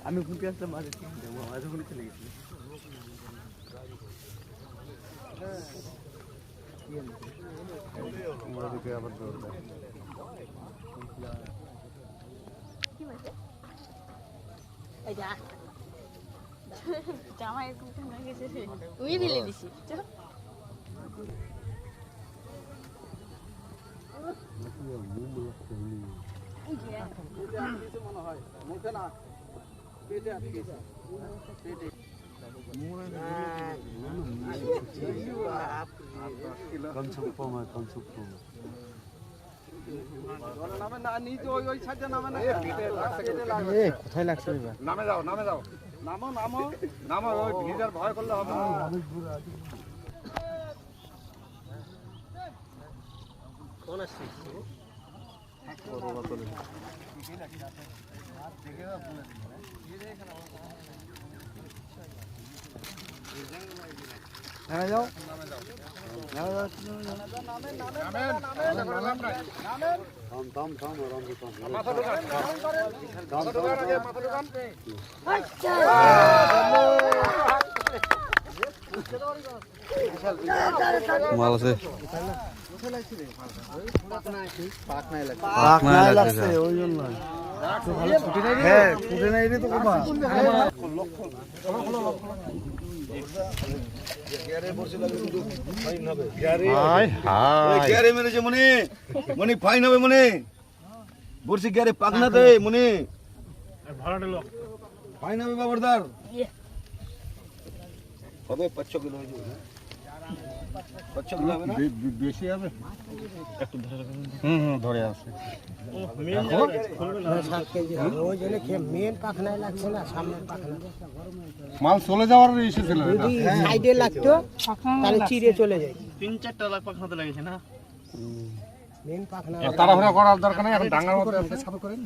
আমি ঘুরতে আসলাম মাঝে মাঝে ঘুরে চলে গেছি। জামাই তুই দিলে দিছি কোথায় লাগছে? নামে যাও, নামে যাও, নামো নামো নামো, ওই ভিড়ের ভয় করলে হবে না। কোন আসছে? নামে যাও, নামে যাও, নামে যাও, থাম থাম আরাম করে থাম। মাথা ঢোকান, মাথা ঢোকান, আগে মাথা ঢোকান। মাল আছে পাকনায় লাগছে ওই জন্য। হ্যাঁ ফুটে নাই রে তো বাবা। গ্যারে মেরেছে মনে মনে ফাইন হবে মনে বলছি গ্যারে পাকনাতে মনে ফাইন হবে বাবরদার হবে 500 কিলো হয়ে যাবে 500 কিলো হবে না বেশি হবে একটু ধরে আছে মাল চলে যাওয়ার এসেছিল সাইডে লাগতো তাহলে চিড়ে চলে যায় 3-4টা লাখ পাখনাতে লাগেছে না মেন পাখনা তাড়াহুড়া করার দরকার নেই এখন ডাঙ্গার মধ্যে সাথে করেন